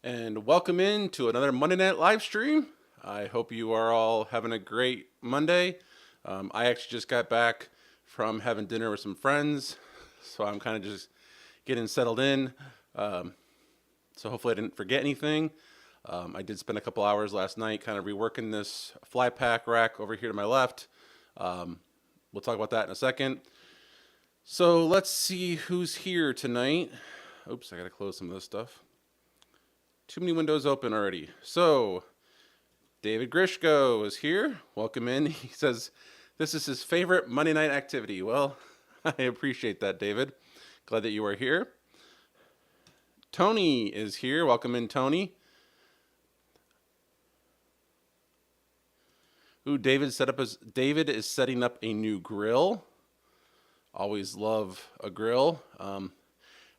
And welcome in to another Monday Night live stream. I hope you are all having a great Monday. I actually just got back from having dinner with some friends, so I'm kind of just getting settled in. So hopefully I didn't forget anything. I did spend a couple hours last night kind of reworking this fly pack rack over here to my left. We'll talk about that in a second. So let's see who's here tonight. Oops, I gotta close some of this stuff. Too many windows open already. So, David Grishko is here. Welcome in. He says this is his favorite Monday night activity. Well, I appreciate that, David. Glad that you are here. Tony is here. Welcome in, Tony. Ooh, David is setting up a new grill. Always love a grill. I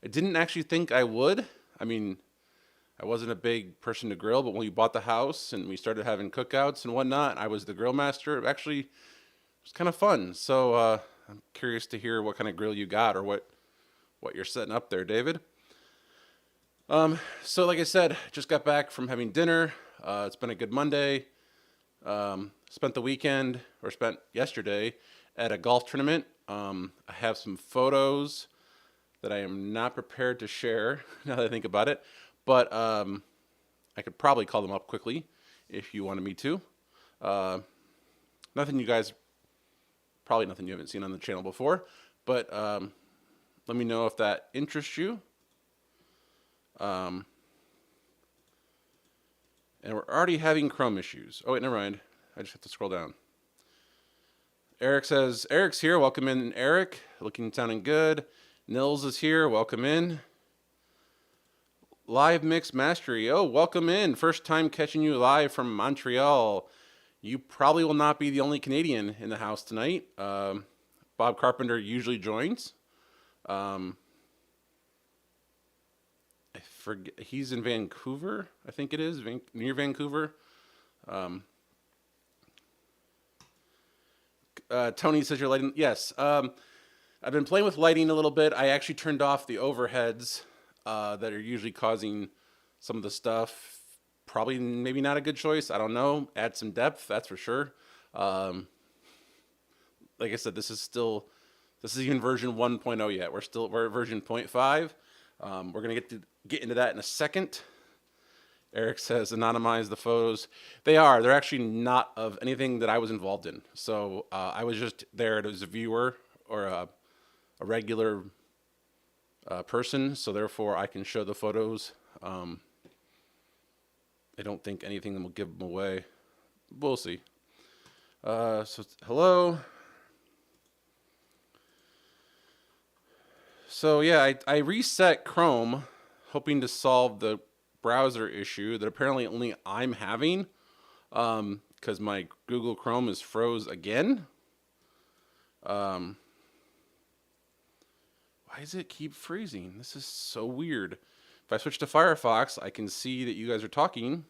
didn't actually think I would. I mean, I wasn't a big person to grill, but when we bought the house and we started having cookouts and whatnot, I was the grill master. Actually, it was kind of fun. So I'm curious to hear what kind of grill you got or what you're setting up there, David. So like I said, just got back from having dinner. It's been a good Monday. Spent yesterday at a golf tournament. I have some photos that I am not prepared to share now that I think about it. But I could probably call them up quickly if you wanted me to. Probably nothing you haven't seen on the channel before. But let me know if that interests you. And we're already having Chrome issues. Oh, wait, never mind. I just have to scroll down. Eric says, Eric's here. Welcome in, Eric. Sounding good. Nils is here. Welcome in. Live Mix Mastery. Oh, welcome in. First time catching you live from Montreal. You probably will not be the only Canadian in the house tonight. Bob Carpenter usually joins. I forget. He's in Vancouver, I think it is, near Vancouver. Tony says you're lighting. Yes. I've been playing with lighting a little bit. I actually turned off the overheads that are usually causing some of the stuff. Probably maybe not a good choice. I don't know. Add some depth, that's for sure. Like I said, this is even version 1.0 yet. We're at version 0.5. We're gonna get into that in a second. Eric says anonymize the photos. They're actually not of anything that I was involved in. So I was just there as a viewer or a regular person, so therefore I can show the photos. I don't think anything will give them away. We'll see. Hello. So yeah, I reset Chrome, hoping to solve the browser issue that apparently only I'm having, because my Google Chrome is froze again. Why does it keep freezing? This is so weird. If I switch to Firefox, I can see that you guys are talking,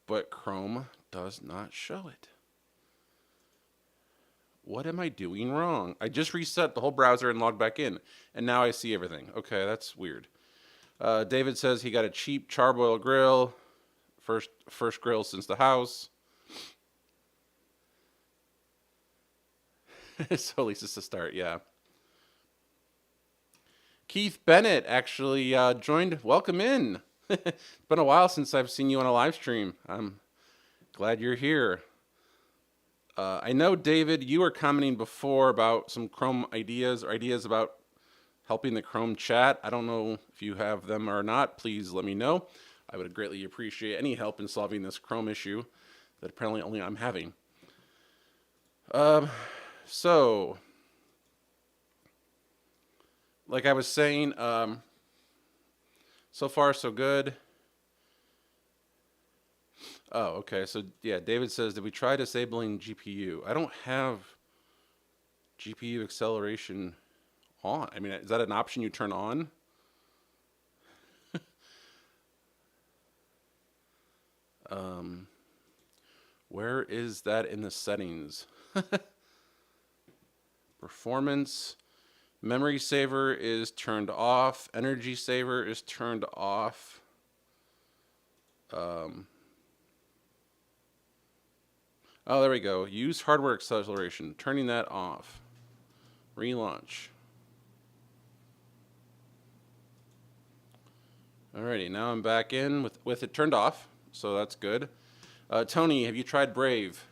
but Chrome does not show it. What am I doing wrong? I just reset the whole browser and logged back in, and now I see everything. Okay, that's weird. David says he got a cheap charbroil grill, first grill since the house. So at least it's a start, yeah. Keith Bennett actually joined. Welcome in. It's been a while since I've seen you on a live stream. I'm glad you're here. I know, David, you were commenting before about some Chrome ideas or ideas about helping the Chrome chat. I don't know if you have them or not. Please let me know. I would greatly appreciate any help in solving this Chrome issue that apparently only I'm having. So, like I was saying, so far so good. Oh, okay. So yeah, David says, did we try disabling GPU? I don't have GPU acceleration on. I mean, is that an option you turn on? Where is that in the settings? Performance. Memory saver is turned off. Energy saver is turned off. Um, oh, there we go. Use hardware acceleration. Turning that off. Relaunch. Alrighty, now I'm back in with it turned off, so that's good. Tony, have you tried Brave?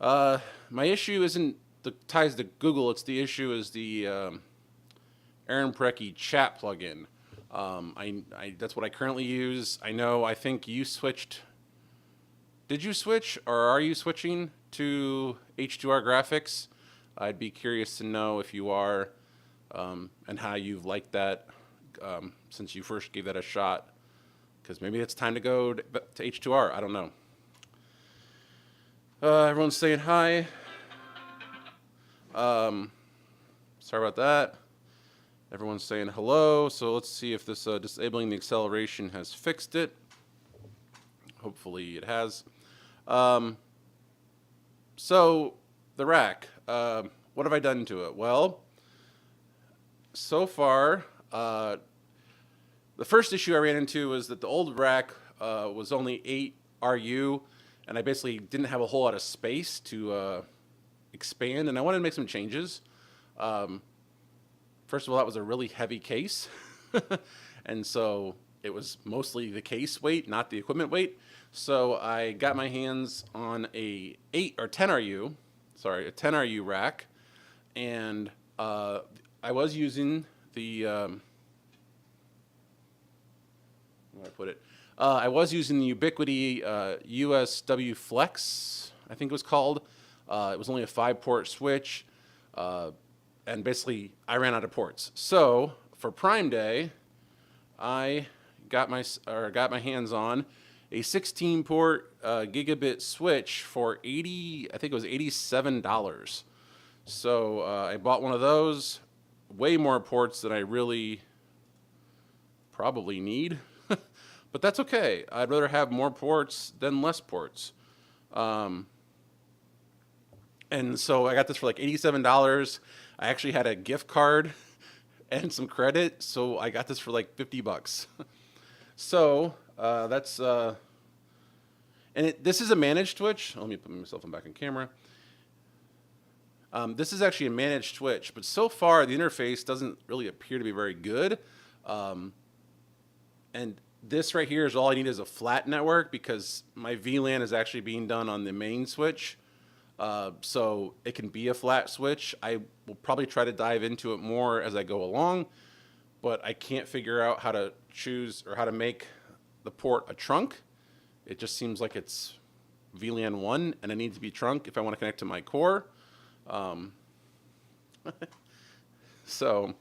My issue isn't the ties to Google. It's the issue is the Aaron Parecki chat plugin. That's what I currently use. I think you switched. Did you switch, or are you switching to H2R graphics? I'd be curious to know if you are, and how you've liked that since you first gave that a shot. Because maybe it's time to go to H2R. I don't know. Everyone's saying hi. Sorry about that. Everyone's saying hello. So let's see if this disabling the acceleration has fixed it. Hopefully it has. So the rack. What have I done to it? Well, so far, the first issue I ran into was that the old rack was only 8 RU, and I basically didn't have a whole lot of space to expand, and I wanted to make some changes. First of all, that was a really heavy case, and so it was mostly the case weight, not the equipment weight. So I got my hands on a 10 RU rack, and I was using the where do I put it? I was using the Ubiquity USW Flex, I think it was called. It was only a 5-port switch, and basically I ran out of ports. So for Prime Day, I got my hands on a 16-port gigabit switch for I think it was $87. So I bought one of those. Way more ports than I really probably need. But that's okay. I'd rather have more ports than less ports. And so I got this for like $87. I actually had a gift card and some credit, so I got this for like $50. So that's this is a managed switch. Let me put myself back in camera. This is actually a managed switch, but so far the interface doesn't really appear to be very good. And this right here is all I need is a flat network, because my VLAN is actually being done on the main switch. So it can be a flat switch. I will probably try to dive into it more as I go along, but I can't figure out how to choose or how to make the port a trunk. It just seems like it's VLAN 1 and it needs to be trunk if I want to connect to my core. So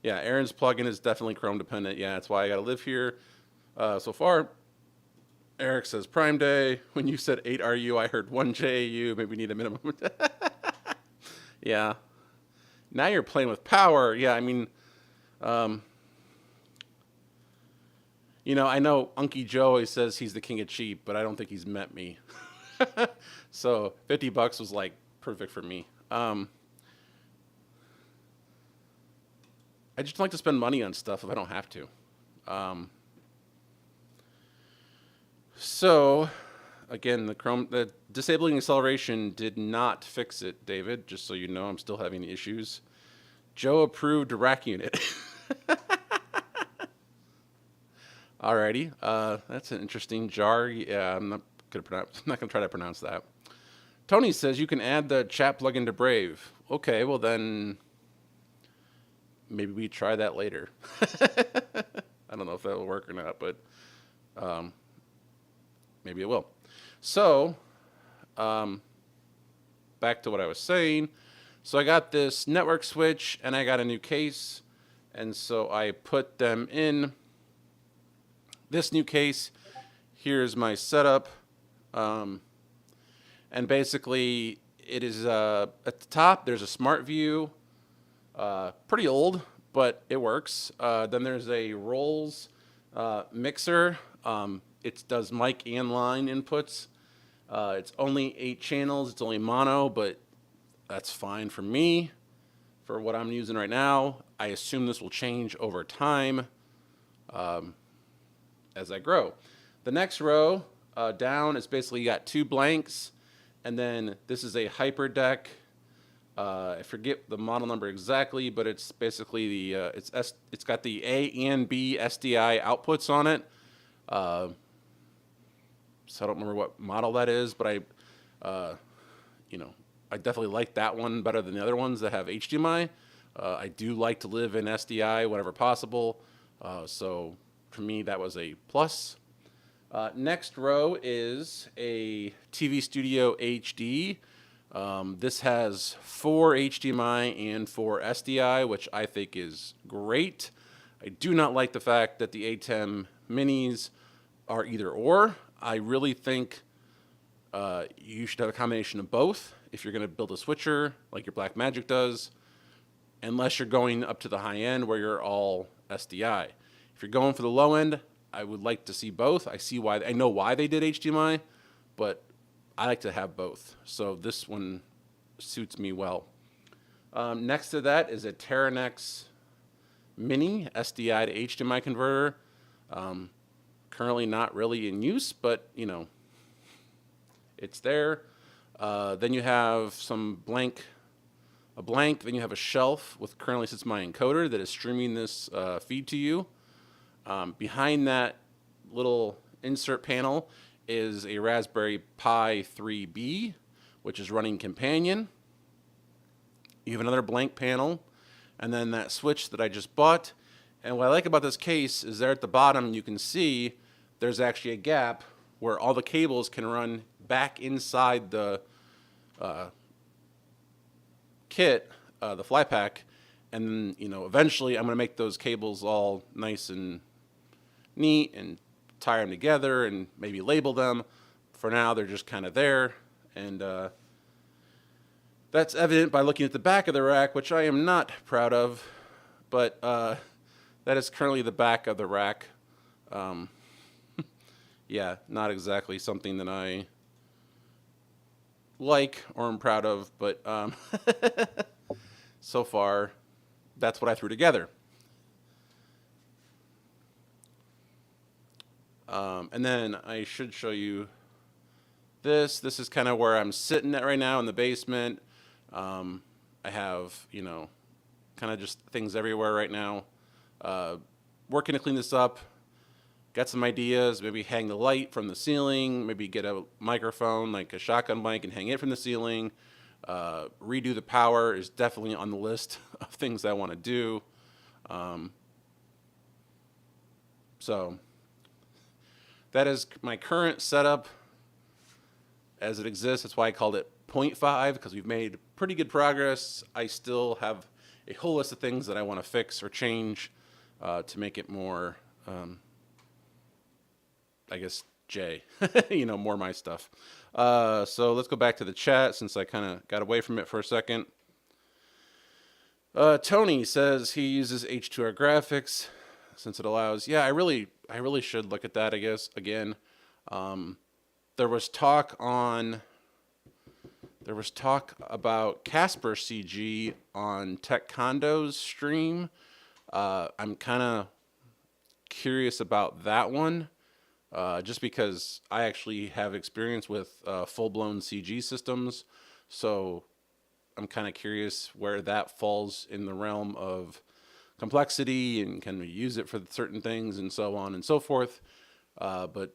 yeah, Aaron's plugin is definitely Chrome dependent. Yeah, that's why I got to live here. So far, Eric says Prime Day. When you said 8 RU, I heard 1 JAU. Maybe we need a minimum. Yeah. Now you're playing with power. Yeah, I mean, I know Unky Joe always says he's the king of cheap, but I don't think he's met me. So $50 was like perfect for me. I just like to spend money on stuff if I don't have to. So again, the disabling acceleration did not fix it, David, just so you know. I'm still having issues. Joe approved rack unit. Alrighty, that's an interesting jar. Yeah, I'm not gonna try to pronounce that. Tony says you can add the chat plugin to Brave. Okay, well then maybe we try that later. I don't know if that will work or not, but maybe it will. So back to what I was saying. So I got this network switch and I got a new case, and so I put them in this new case. Here's my setup, and basically it is at the top there's a smart view, pretty old, but it works. Then there's a Rolls mixer. It does mic and line inputs. It's only 8 channels. It's only mono, but that's fine for me. for what I'm using right now. I assume this will change over time as I grow. The next row down is basically you got 2 blanks, and then this is a hyper deck. I forget the model number exactly, but it's basically the it's got the A and B SDI outputs on it. So I don't remember what model that is, but I definitely like that one better than the other ones that have HDMI. I do like to live in SDI whenever possible, so for me that was a plus. Next row is a TV Studio HD. This has 4 HDMI and 4 SDI, which I think is great. I do not like the fact that the ATEM minis are either or. I really think you should have a combination of both if you're going to build a switcher like your Blackmagic does, unless you're going up to the high end where you're all SDI. If you're going for the low end, I would like to see both. I know why they did HDMI, but I like to have both. So this one suits me well. Next to that is a Teranex Mini SDI to HDMI converter. Currently not really in use, but it's there. Then you have a blank, then you have a shelf with currently sits my encoder that is streaming this feed to you. Behind that little insert panel is a Raspberry Pi 3B, which is running Companion. You have another blank panel, and then that switch that I just bought. And what I like about this case is there at the bottom you can see there's actually a gap where all the cables can run back inside the kit, the fly pack, and then eventually I'm going to make those cables all nice and neat and tie them together and maybe label them. For now, they're just kind of there, and that's evident by looking at the back of the rack, which I am not proud of, but that is currently the back of the rack. Yeah, not exactly something that I like or am proud of, but so far, that's what I threw together. And then I should show you this. This is kind of where I'm sitting at right now in the basement. I have, kind of just things everywhere right now. Working to clean this up. Got some ideas, maybe hang the light from the ceiling, maybe get a microphone like a shotgun mic and hang it from the ceiling. Redo the power is definitely on the list of things I want to do. So that is my current setup as it exists. That's why I called it 0.5, because we've made pretty good progress. I still have a whole list of things that I want to fix or change to make it more I guess more my stuff. So let's go back to the chat since I kind of got away from it for a second. Tony says he uses H2R graphics since it allows. Yeah, I really should look at that, I guess, again. There was talk about Casper CG on Tech Condo's stream. I'm kind of curious about that one. Just because I actually have experience with full-blown CG systems, so I'm kind of curious where that falls in the realm of complexity and can we use it for certain things and so on and so forth. But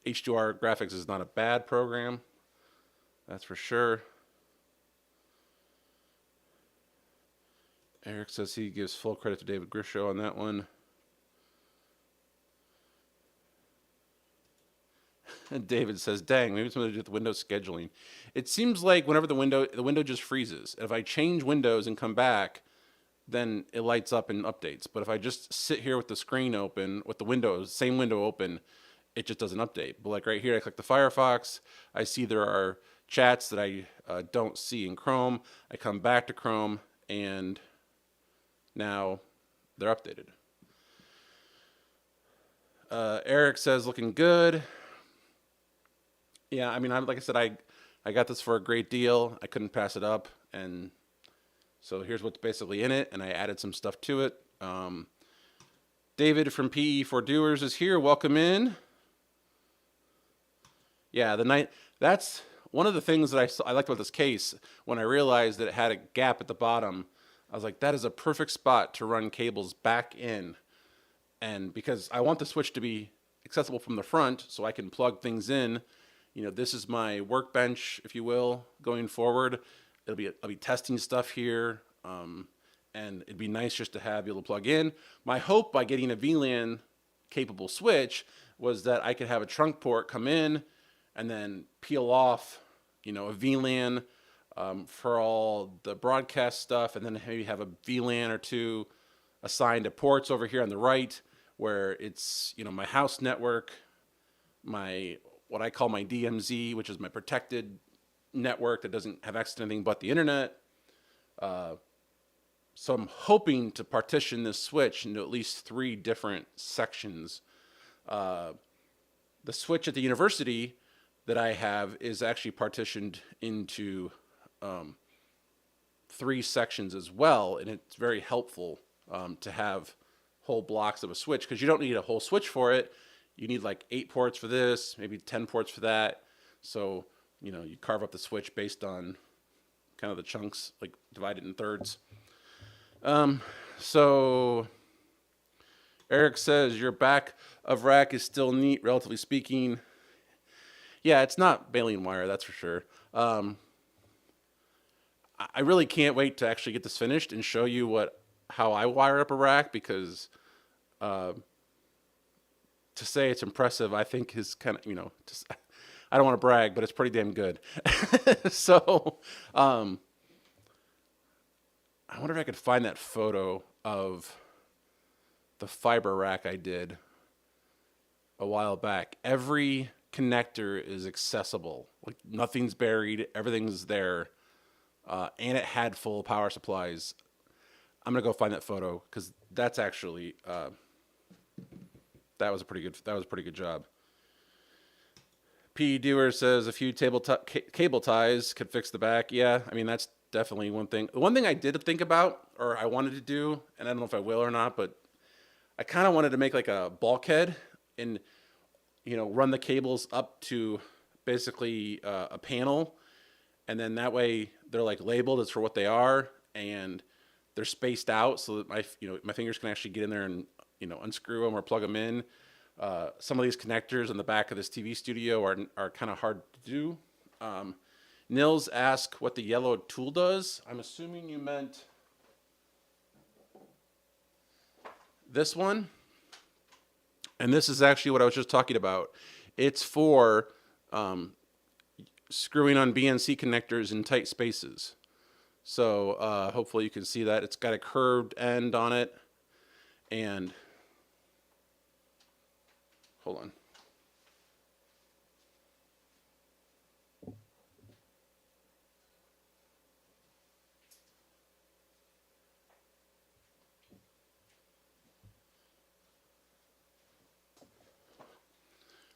H2R Graphics is not a bad program, that's for sure. Eric says he gives full credit to David Grisho on that one. David says, dang, maybe it's something to do with Windows scheduling. It seems like whenever the window just freezes. If I change Windows and come back, then it lights up and updates. But if I just sit here with the screen open, with the same window open, it just doesn't update. But like right here, I click the Firefox. I see there are chats that I don't see in Chrome. I come back to Chrome, and now they're updated. Eric says, looking good. Yeah, I mean, like I said, I got this for a great deal. I couldn't pass it up, and So here's what's basically in it, and I added some stuff to it. David from PE for Doers is here. Welcome in. Yeah, that's one of the things that I liked about this case. When I realized that it had a gap at the bottom, I was like, that is a perfect spot to run cables back in. And because I want the switch to be accessible from the front so I can plug things in. This is my workbench, if you will, going forward. I'll be testing stuff here, and it'd be nice just to be able to plug in. My hope by getting a VLAN capable switch was that I could have a trunk port come in and then peel off, a VLAN for all the broadcast stuff, and then maybe have a VLAN or two assigned to ports over here on the right, where it's my house network, what I call my DMZ, which is my protected network that doesn't have access to anything but the internet. So I'm hoping to partition this switch into at least 3 different sections. The switch at the university that I have is actually partitioned into 3 sections as well, and it's very helpful to have whole blocks of a switch, because you don't need a whole switch for it. You need like 8 ports for this, maybe 10 ports for that. So, you carve up the switch based on kind of the chunks, like divided in thirds. So Eric says your back of rack is still neat, relatively speaking. Yeah, it's not baleen wire, that's for sure. I really can't wait to actually get this finished and show you how I wire up a rack, because to say it's impressive, I think is kind of, I don't want to brag, but it's pretty damn good. So, I wonder if I could find that photo of the fiber rack I did a while back. Every connector is accessible. Like, nothing's buried, everything's there, and it had full power supplies. I'm gonna go find that photo, because that's actually that was a pretty good job. P. Doer says a few cable ties could fix the back. Yeah, I mean, that's definitely one thing. One thing I did think about, or I wanted to do, and I don't know if I will or not, but I kind of wanted to make like a bulkhead and run the cables up to basically a panel, and then that way they're like labeled as for what they are, and they're spaced out so that my fingers can actually get in there and unscrew them or plug them in. Some of these connectors on the back of this TV studio are kind of hard to do. Nils asked what the yellow tool does. I'm assuming you meant this one. And this is actually what I was just talking about. It's for screwing on BNC connectors in tight spaces. So hopefully you can see that. It's got a curved end on it. And hold on.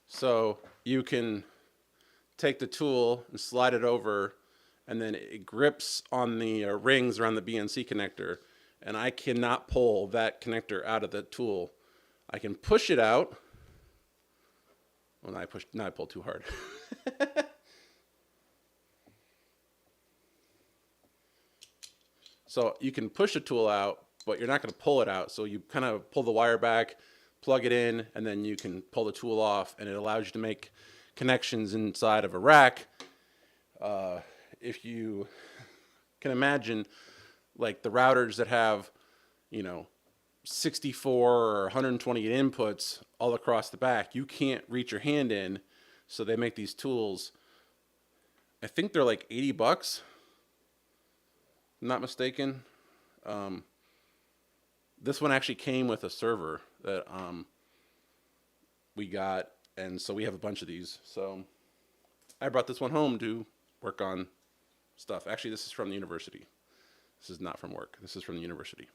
So you can take the tool and slide it over, and then it grips on the rings around the BNC connector, and I cannot pull that connector out of the tool. I can push it out. Well, now I pulled too hard. So you can push the tool out, but you're not going to pull it out. So you kind of pull the wire back, plug it in, and then you can pull the tool off, and it allows you to make connections inside of a rack. If you can imagine, like the routers that have, 64 or 128 inputs all across the back, you can't reach your hand in, so they make these tools. I think they're like $80, I'm not mistaken. This one actually came with a server that we got, and so we have a bunch of these. So I brought this one home to work on stuff. Actually, this is from the university. This is not from work. This is from the university.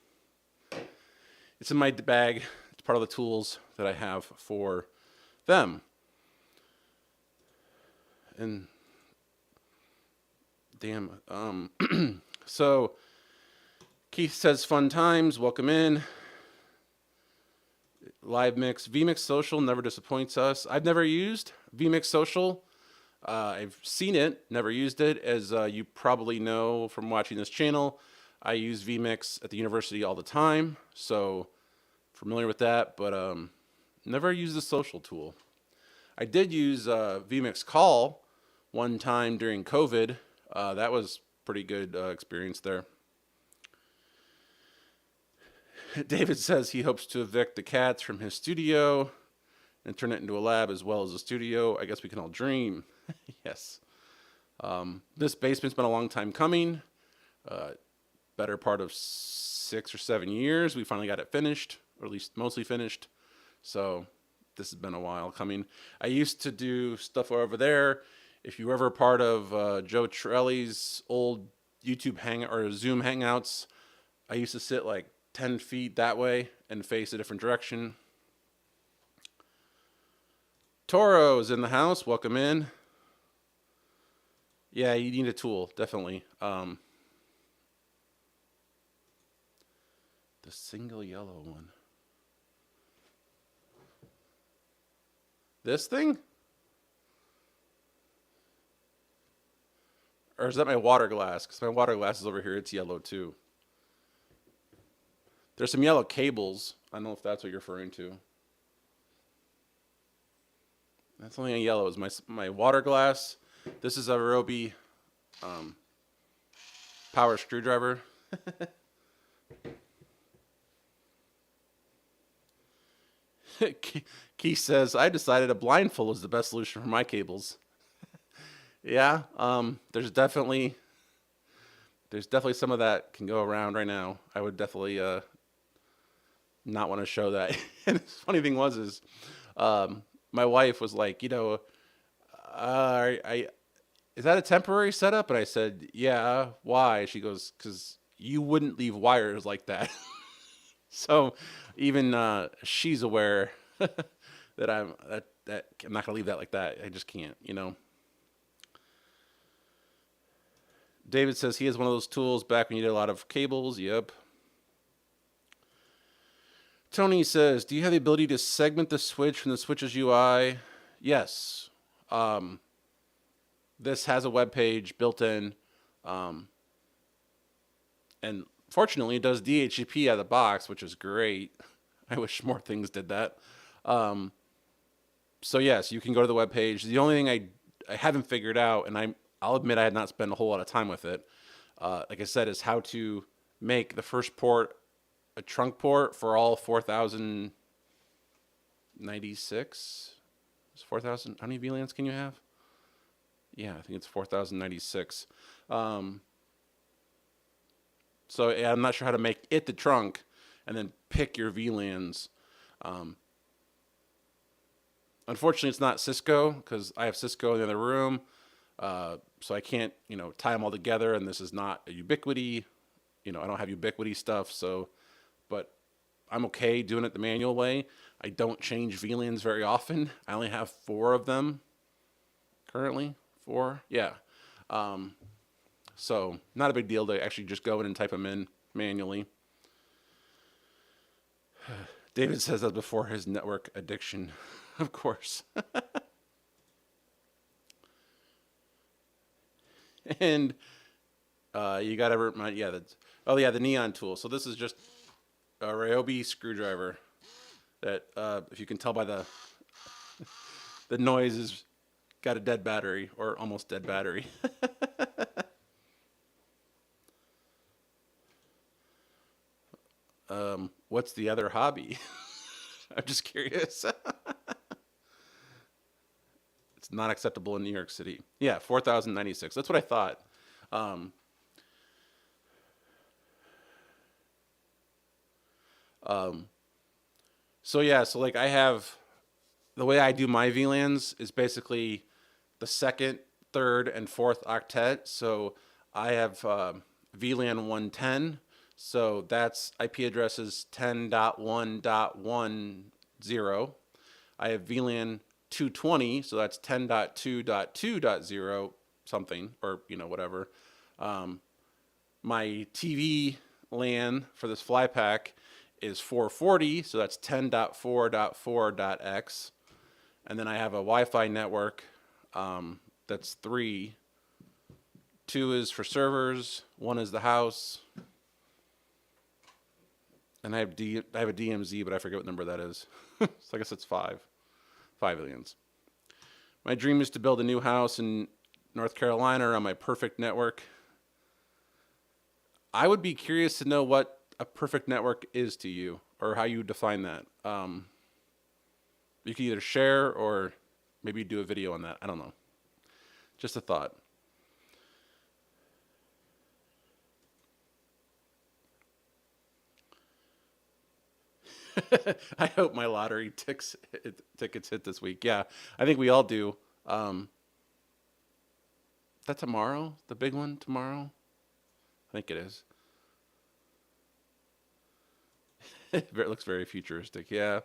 It's in my bag. It's part of the tools that I have for them. And damn, so Keith says, fun times, welcome in. Live Mix, vMix Social never disappoints us. I've never used vMix Social. I've seen it, never used it. As you probably know from watching this channel, I use vMix at the university all the time, so familiar with that, but never used the social tool. I did use vMix Call one time during COVID. That was pretty good experience there. David says he hopes to evict the cats from his studio and turn it into a lab as well as a studio. I guess we can all dream. Yes. This basement's been a long time coming. Better part of 6 or 7 years. We finally got it finished, or at least mostly finished. So this has been a while coming. I used to do stuff over there. If you were ever part of Joe Trelli's old YouTube or Zoom hangouts, I used to sit like 10 feet that way and face a different direction. Toro's in the house. Welcome in. Yeah, you need a tool, definitely. The single yellow one. This thing? Or is that my water glass? Because my water glass is over here. It's yellow too. There's some yellow cables. I don't know if that's what you're referring to. That's only yellow is my water glass. This is a Ryobi power screwdriver. Keith says, I decided a blindfold is the best solution for my cables. Yeah, there's definitely some of that can go around right now. I would definitely not want to show that. And the funny thing is my wife was like, is that a temporary setup? And I said, yeah. Why? She goes, because you wouldn't leave wires like that. So even she's aware that I'm not gonna leave that like that. I just can't, David says he has one of those tools back when you did a lot of cables. Yep. Tony says, do you have the ability to segment the switch from the switch's UI? Yes. This has a web page built in. And fortunately, it does DHCP out of the box, which is great. I wish more things did that. So yes, you can go to the web page. The only thing I haven't figured out, and I'll admit I had not spent a whole lot of time with it, like I said, is how to make the first port a trunk port for all 4,096. It's 4,000. How many VLANs can you have? Yeah, I think it's 4,096. So yeah, I'm not sure how to make it the trunk and then pick your VLANs. Unfortunately, it's not Cisco because I have Cisco in the other room. So I can't, tie them all together, and this is not a Ubiquiti. I don't have Ubiquiti stuff, so, but I'm okay doing it the manual way. I don't change VLANs very often. I only have 4 of them currently. 4? Yeah. So not a big deal to actually just go in and type them in manually. David says that before his network addiction, of course. And you got to remind, the neon tool. So this is just a Ryobi screwdriver that, if you can tell by the noise, is got a dead battery or almost dead battery. What's the other hobby? I'm just curious. It's not acceptable in New York City. Yeah, 4,096. That's what I thought. So like I have, the way I do my VLANs is basically the 2nd, 3rd, and 4th octet. So I have VLAN 110. So that's IP addresses 10.1.10. I have VLAN 220, so that's 10.2.2.0 something, or whatever. My TV LAN for this fly pack is 440, so that's 10.4.4.x. And then I have a Wi-Fi network that's 3. 2 is for servers, 1 is the house, and I have a DMZ, but I forget what number that is. So I guess it's 5 aliens. My dream is to build a new house in North Carolina on my perfect network. I would be curious to know what a perfect network is to you, or how you define that. You can either share or maybe do a video on that. I don't know. Just a thought. I hope my lottery tickets hit this week. Yeah, I think we all do. That tomorrow? The big one tomorrow? I think it is. It looks very futuristic. Yeah,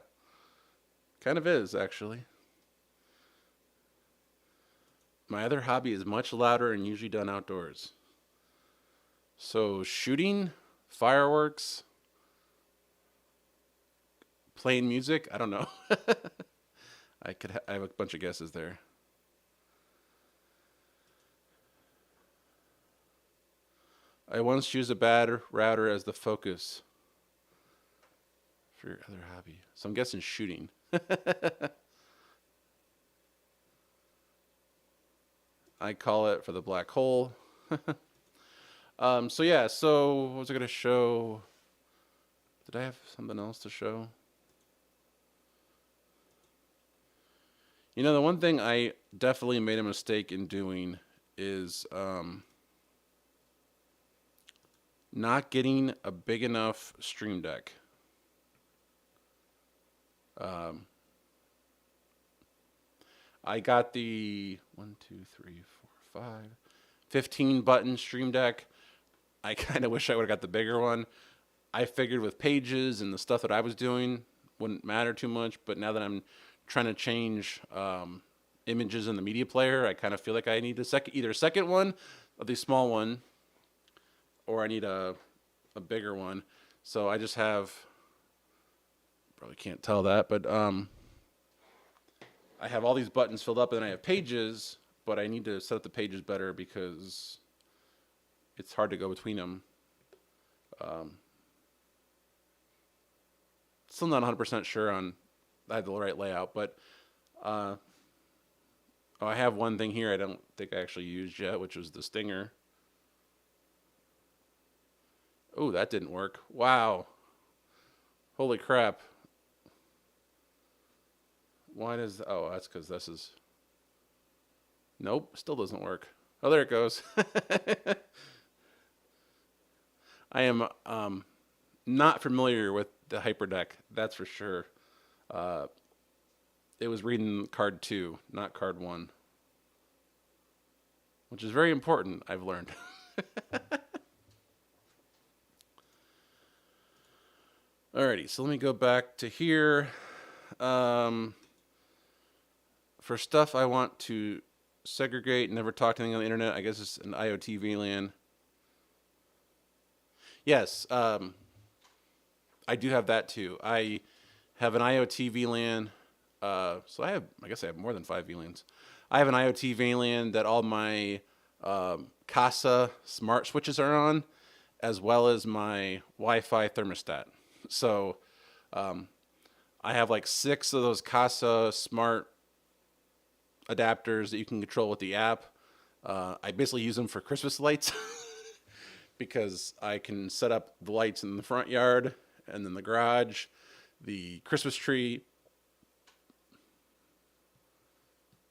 kind of is, actually. My other hobby is much louder and usually done outdoors. So shooting, fireworks, playing music. I don't know. I have a bunch of guesses there. I once used a bad router as the focus for your other hobby. So I'm guessing shooting. I call it for the black hole. So yeah, so what was I going to show? Did I have something else to show? You know, the one thing I definitely made a mistake in doing is not getting a big enough Stream Deck. I got the 15 button Stream Deck. I kind of wish I would have got the bigger one. I figured with pages and the stuff that I was doing wouldn't matter too much, but now that I'm trying to change images in the media player, I kind of feel like I need either a second one of the small one, or I need a bigger one. So I just have, probably can't tell that, but I have all these buttons filled up, and then I have pages, but I need to set up the pages better because it's hard to go between them. Still not 100% sure on I have the right layout, but I have one thing here I don't think I actually used yet, which was the stinger. Oh, that didn't work. Wow. Holy crap. Why does... Oh, that's because this is... Nope, still doesn't work. Oh, there it goes. I am not familiar with the HyperDeck, that's for sure. It was reading card 2, not card 1. Which is very important, I've learned. Alrighty, so let me go back to here. For stuff I want to segregate, never talk to anything on the internet, I guess it's an IoT VLAN. Yes, I do have that too. I have an IoT VLAN. So I guess I have more than 5 VLANs. I have an IoT VLAN that all my Casa smart switches are on, as well as my Wi-Fi thermostat. So I have like 6 of those Casa smart adapters that you can control with the app. I basically use them for Christmas lights because I can set up the lights in the front yard and then the garage, the Christmas tree.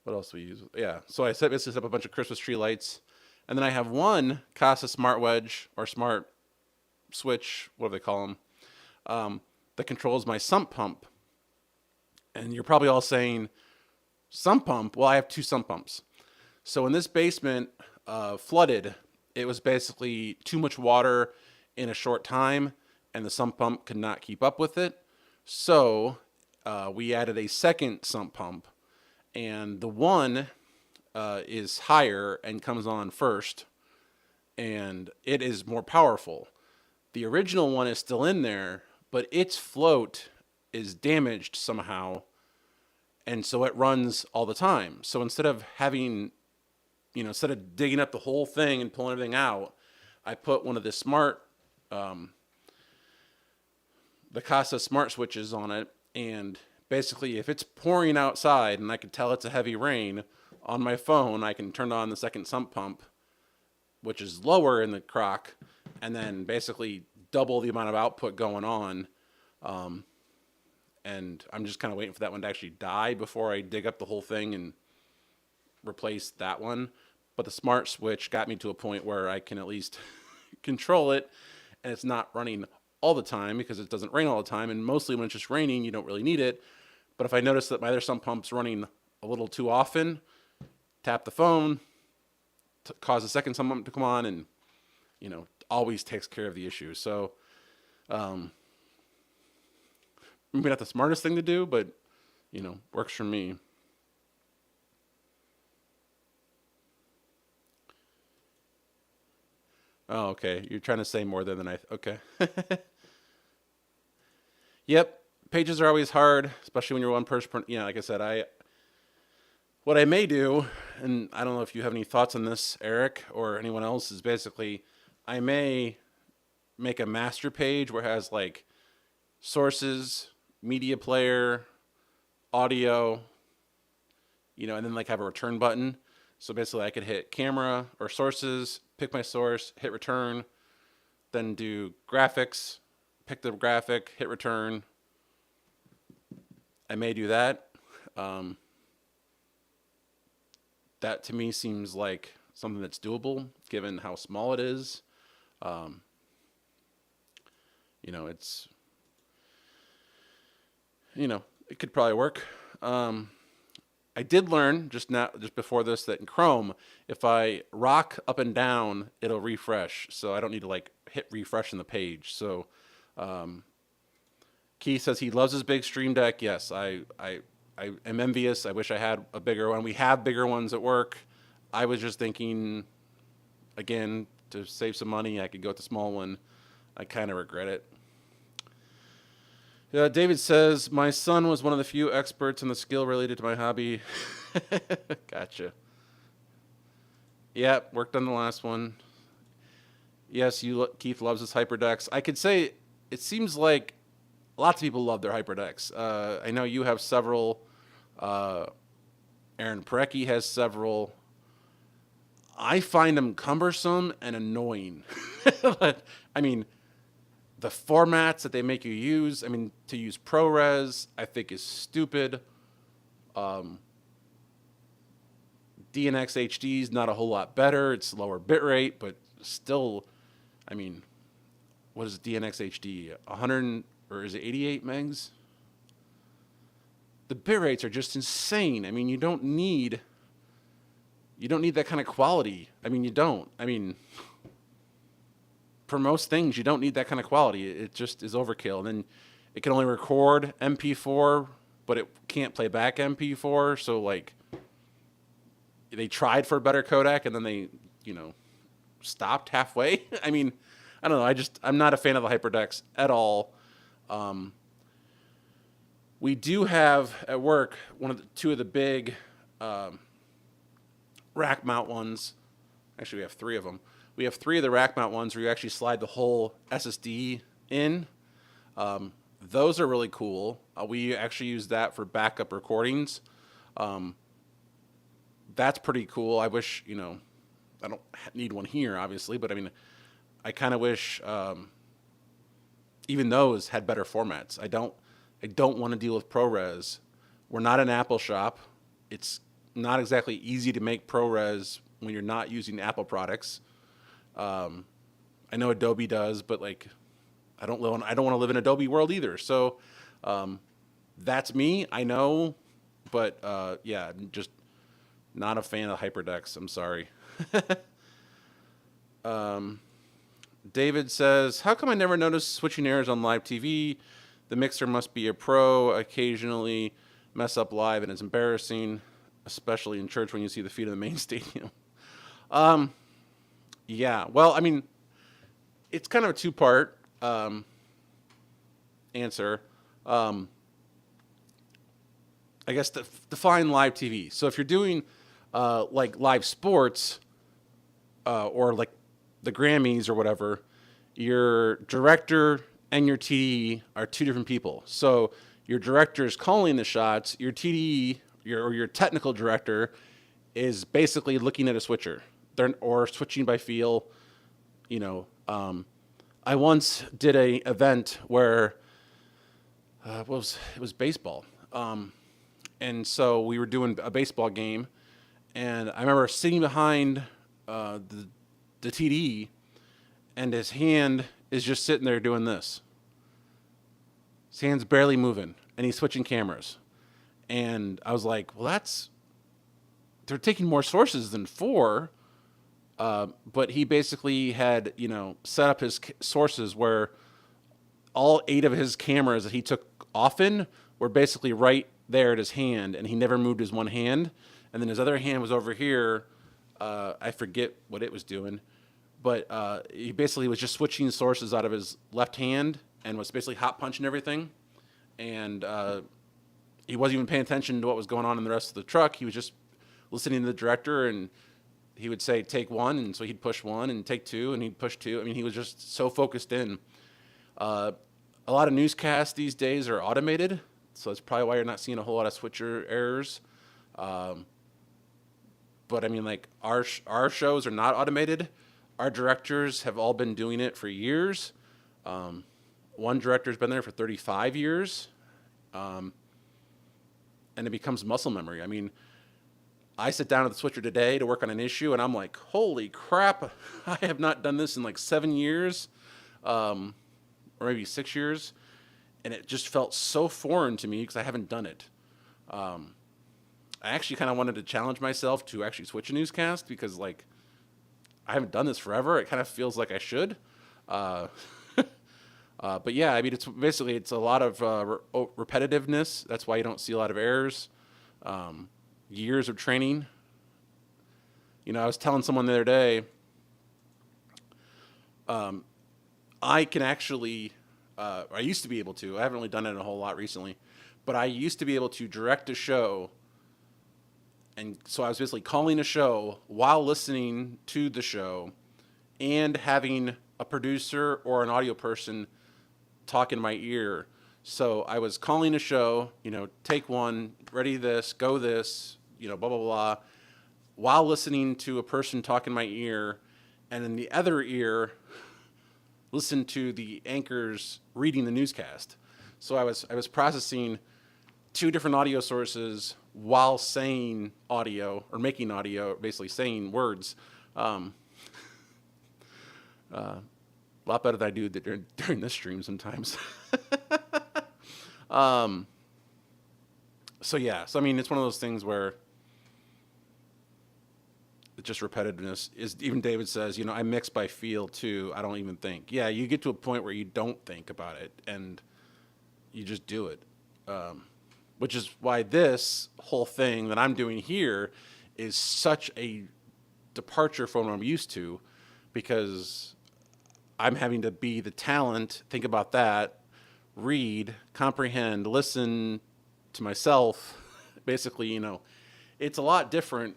What else do we use? Yeah, so I basically set up a bunch of Christmas tree lights. And then I have one Casa smart wedge or smart switch, what do they call them, that controls my sump pump. And you're probably all saying, sump pump? Well, I have 2 sump pumps. So when this basement flooded, it was basically too much water in a short time, and the sump pump could not keep up with it. So we added a second sump pump, and the one is higher and comes on first, and it is more powerful. The original one is still in there, but its float is damaged somehow, and so it runs all the time. So instead of having, instead of digging up the whole thing and pulling everything out, I put one of the the Casa smart switches on it, and basically if it's pouring outside and I can tell it's a heavy rain, on my phone I can turn on the second sump pump, which is lower in the crock, and then basically double the amount of output going on. And I'm just kind of waiting for that one to actually die before I dig up the whole thing and replace that one. But the smart switch got me to a point where I can at least control it, and it's not running all the time because it doesn't rain all the time. And mostly when it's just raining, you don't really need it. But if I notice that my other sump pump's running a little too often, tap the phone, cause the second sump pump to come on, and always takes care of the issue. So maybe not the smartest thing to do, but works for me. Oh, okay. You're trying to say more than I. Okay. Yep. Pages are always hard, especially when you're one person. Like I said, what I may do, and I don't know if you have any thoughts on this, Eric, or anyone else, is basically I may make a master page where it has like sources, media player, audio, and then like have a return button. So basically I could hit camera or sources, pick my source, hit return, then do graphics, pick the graphic, hit return. I may do that. That to me seems like something that's doable given how small it is. It's, it could probably work. I did learn just before this that in Chrome, if I rock up and down, it'll refresh. So I don't need to like hit refresh in the page. So Keith says he loves his big Stream Deck. Yes, I am envious. I wish I had a bigger one. We have bigger ones at work. I was just thinking, again, to save some money, I could go with the small one. I kind of regret it. David says, my son was one of the few experts in the skill related to my hobby. Gotcha. Yeah, worked on the last one. Yes, Keith loves his HyperDecks. I could say it seems like lots of people love their HyperDecks. I know you have several. Aaron Parecki has several. I find them cumbersome and annoying. I mean, the formats that they make you use, to use ProRes, I think is stupid. DNX HD is not a whole lot better. It's lower bitrate, but still, what is DNX HD? 100, or is it 88 megs? The bitrates are just insane. You don't need that kind of quality. You don't. For most things, you don't need that kind of quality. It just is overkill. And then it can only record MP4, but it can't play back MP4. So like, they tried for a better codec and then they, stopped halfway. I don't know. I'm not a fan of the HyperDecks at all. We do have at work two of the big rack mount ones. Actually, we have three of them. We have three of the rack mount ones where you actually slide the whole SSD in. Those are really cool. We actually use that for backup recordings. That's pretty cool. I wish, I don't need one here, obviously, but I kind of wish even those had better formats. I don't want to deal with ProRes. We're not an Apple shop. It's not exactly easy to make ProRes when you're not using Apple products. I know Adobe does, but like, I don't want to live in Adobe world either. So, that's me. I know, but yeah, I'm just not a fan of HyperDecks. I'm sorry. David says, how come I never noticed switching errors on live TV? The mixer must be a pro. Occasionally mess up live, and it's embarrassing, especially in church when you see the feet of the main stadium. Yeah, well, it's kind of a two-part. answer. Um, I guess define live TV. So if you're doing like live sports or like the Grammys or whatever, your director and your TD are two different people. So your director is calling the shots. Your TD or your technical director is basically looking at a switcher. Or switching by feel. You know, I once did a event where it was baseball, and so we were doing a baseball game, and I remember sitting behind the TD, and his hand is just sitting there doing this. His hand's barely moving, and he's switching cameras, and I was like, well, they're taking more sources than four. But he basically had, set up his sources where all 8 of his cameras that he took often were basically right there at his hand, and he never moved his one hand. And then his other hand was over here. I forget what it was doing, but he basically was just switching sources out of his left hand and was basically hot punching everything. And he wasn't even paying attention to what was going on in the rest of the truck. He was just listening to the director, and he would say, take one, and so he'd push one, and take two, and he'd push two. I mean, he was just so focused in. A lot of newscasts these days are automated, so that's probably why you're not seeing a whole lot of switcher errors. But I mean, like, our shows are not automated. Our directors have all been doing it for years. One director's been there for 35 years. And it becomes muscle memory. I mean, I sit down at the switcher today to work on an issue, and I'm like, holy crap, I have not done this in like 7 years, or maybe 6 years, and it just felt so foreign to me because I haven't done it. I actually kind of wanted to challenge myself to actually switch a newscast because, like, I haven't done this forever. It kind of feels like I should. But yeah, I mean, it's a lot of repetitiveness. That's why you don't see a lot of errors. Years of training. I was telling someone the other day, I can actually, I used to be able to, I haven't really done it a whole lot recently, but I used to be able to direct a show. And so I was basically calling a show while listening to the show and having a producer or an audio person talk in my ear. So I was calling a show, take one, ready this, go this, blah, blah, blah, while listening to a person talk in my ear, and in the other ear, listen to the anchors reading the newscast. So I was processing 2 different audio sources while saying audio, or making audio, basically saying words. A lot better than I do during this stream sometimes. So yeah, I mean, it's one of those things where it's just repetitiveness. Even David says, I mix by feel too. I don't even think. Yeah, you get to a point where you don't think about it and you just do it. Which is why this whole thing that I'm doing here is such a departure from what I'm used to, because I'm having to be the talent, think about that, read, comprehend, listen to myself. Basically, it's a lot different.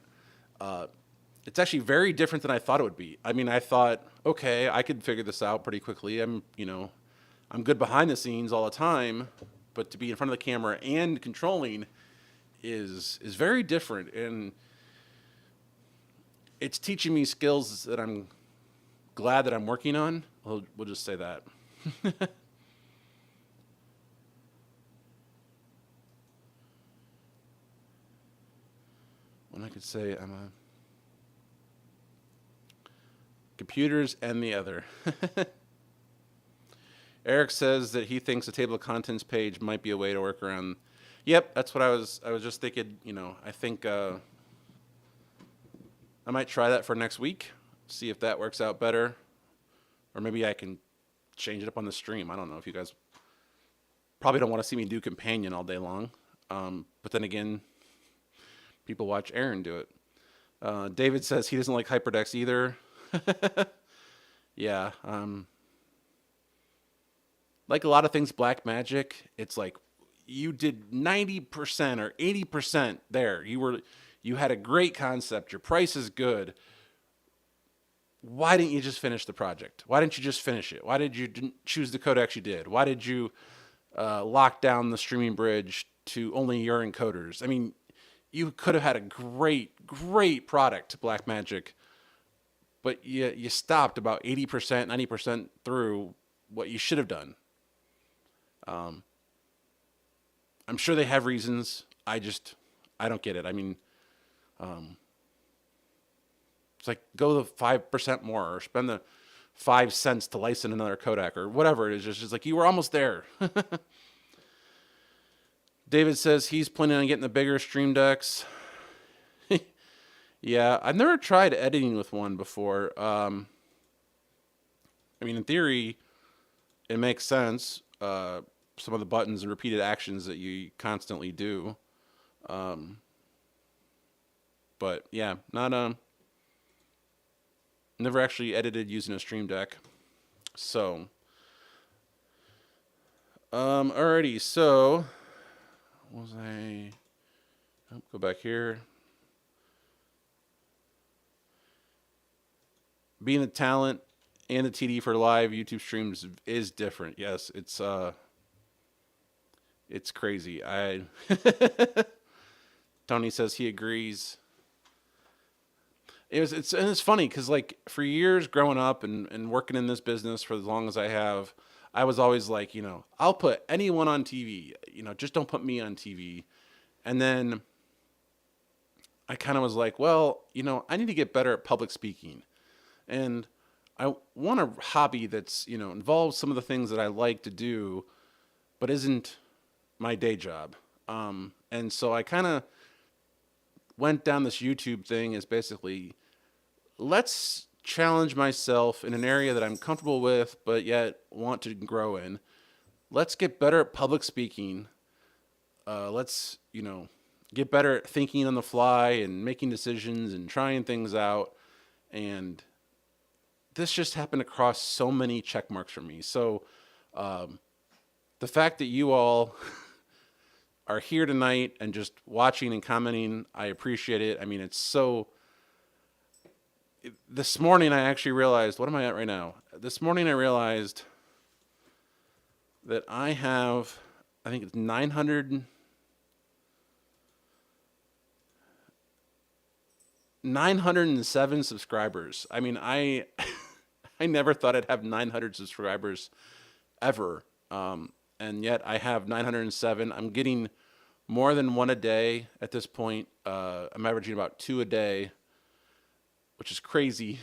It's actually very different than I thought it would be. I mean, I thought, okay, I could figure this out pretty quickly. I'm good behind the scenes all the time, but to be in front of the camera and controlling is very different, and it's teaching me skills that I'm glad that I'm working on. We'll just say that. When I could say I'm a computers and the other. Eric says that he thinks the table of contents page might be a way to work around. Yep, that's what I was just thinking. I think I might try that for next week, see if that works out better, or maybe I can change it up on the stream. I don't know if you guys probably don't want to see me do companion all day long, but then again, people watch Aaron do it. David says he doesn't like hyperdex either. Yeah. like a lot of things Black Magic, it's like you did 90% or 80% there. You had a great concept, your price is good. Why didn't you just finish the project? Why didn't you just finish it? Why did you didn't choose the codecs you did? Why did you lock down the streaming bridge to only your encoders? I mean, you could have had a great product, Black Magic, but you stopped about 80%, 90% through what you should have done. Um, I'm sure they have reasons. I don't get it. I mean, um, it's like go the 5% more or spend the 5 cents to license another codec or whatever it is. Just like you were almost there. David says he's planning on getting the bigger stream decks. Yeah, I've never tried editing with one before. I mean, in theory, it makes sense. Some of the buttons and repeated actions that you constantly do. Um, but yeah, not never actually edited using a stream deck. So, alrighty. So, what was I? Oh, go back here. Being a talent and a TD for live YouTube streams is different. Yes, it's crazy. I Tony says he agrees. It's funny because like for years growing up and working in this business for as long as I have, I was always like, I'll put anyone on TV, just don't put me on TV. And then I kind of was like, well, I need to get better at public speaking. And I want a hobby that's, involves some of the things that I like to do, but isn't my day job. And so I kind of went down this YouTube thing is basically let's challenge myself in an area that I'm comfortable with, but yet want to grow in. Let's get better at public speaking. Let's, get better at thinking on the fly and making decisions and trying things out. And this just happened across so many check marks for me. So um, the fact that you all are here tonight and just watching and commenting, I appreciate it. I mean, it's so. This morning, I actually realized, what am I at right now? This morning, I realized that I have, I think it's 907 subscribers. I mean, I never thought I'd have 900 subscribers ever. And yet I have 907. I'm getting more than one a day at this point. I'm averaging about two a day, which is crazy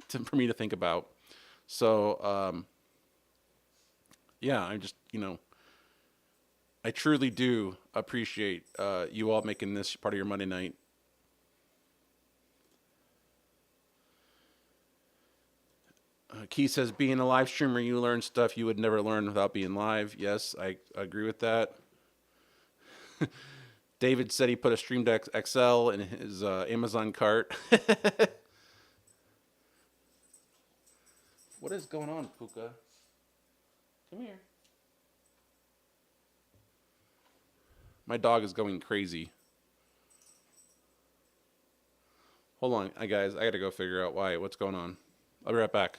for me to think about. So, yeah, I just, I truly do appreciate you all making this part of your Monday night. Key says, being a live streamer, you learn stuff you would never learn without being live. Yes, I agree with that. David said he put a Stream Deck XL in his Amazon cart. What is going on, Puka? Come here. My dog is going crazy. Hold on, guys. I gotta go figure out why. What's going on? I'll be right back.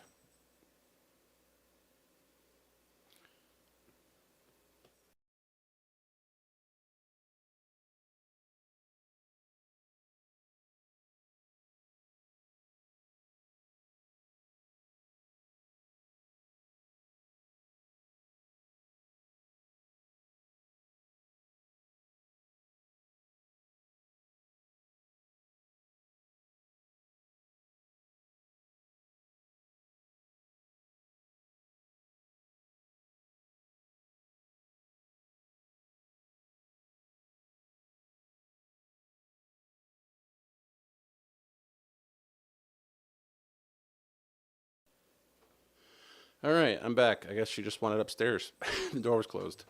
All right, I'm back. I guess she just wanted upstairs. The door was closed.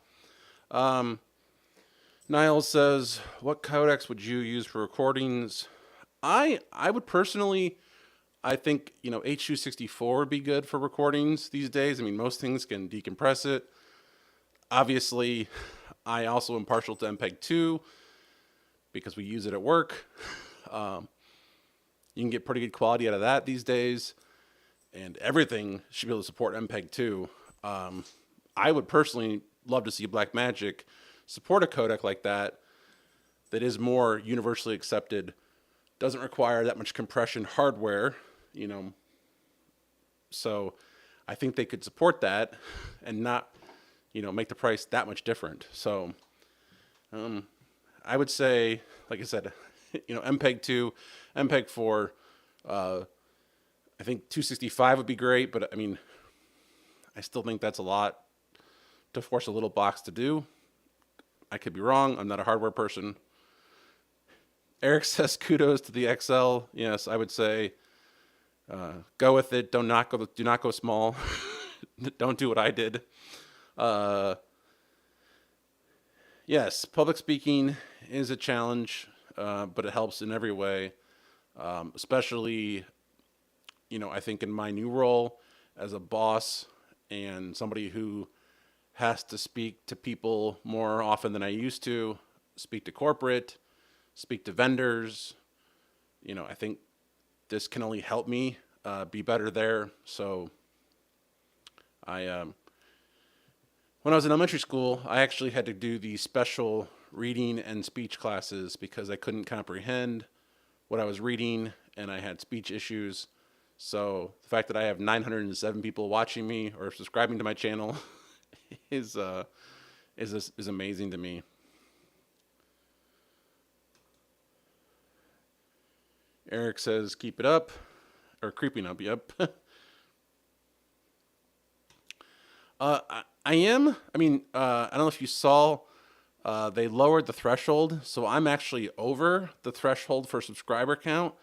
Um, Niles says, "What codecs would you use for recordings?" I would personally, I think H.264 would be good for recordings these days. I mean, most things can decompress it. Obviously, I also am partial to MPEG 2 because we use it at work. Um, you can get pretty good quality out of that these days, and everything should be able to support MPEG 2. Um, I would personally love to see Blackmagic support a codec like that is more universally accepted, doesn't require that much compression hardware, you know. So I think they could support that and not, make the price that much different. So I would say, like I said, MPEG 2, MPEG 4, I think 265 would be great, but I mean, I still think that's a lot to force a little box to do. I could be wrong. I'm not a hardware person. Eric says kudos to the XL. Yes, I would say go with it. Do not go small. Don't do what I did. Uh, yes, public speaking is a challenge, but it helps in every way. Especially, I think in my new role as a boss and somebody who has to speak to people more often than I used to, speak to corporate, speak to vendors. I think this can only help me be better there. So when I was in elementary school, I actually had to do these special reading and speech classes because I couldn't comprehend what I was reading and I had speech issues. So the fact that I have 907 people watching me or subscribing to my channel is amazing to me. Eric says, keep it up, or creeping up, yep. I am. I mean, I don't know if you saw, they lowered the threshold, so I'm actually over the threshold for subscriber count,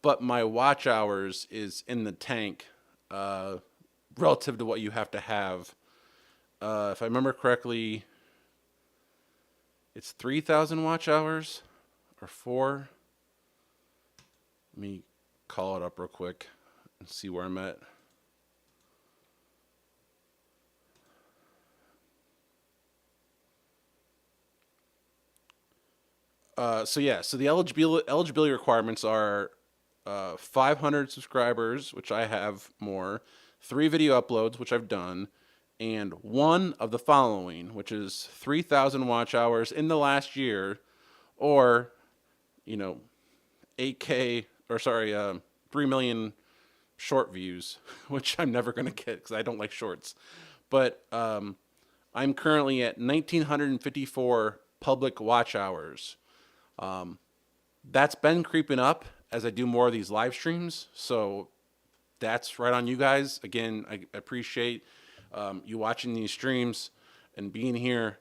but my watch hours is in the tank relative to what you have to have. If I remember correctly, it's 3,000 watch hours or 4. Let me call it up real quick and see where I'm at. So the eligibility requirements are 500 subscribers, which I have more, 3 video uploads, which I've done, and one of the following, which is 3,000 watch hours in the last year, or 8K, or sorry, 3 million short views, which I'm never going to get because I don't like shorts. But I'm currently at 1,954 public watch hours. That's been creeping up as I do more of these live streams. So that's right on you guys. Again, I appreciate you watching these streams and being here.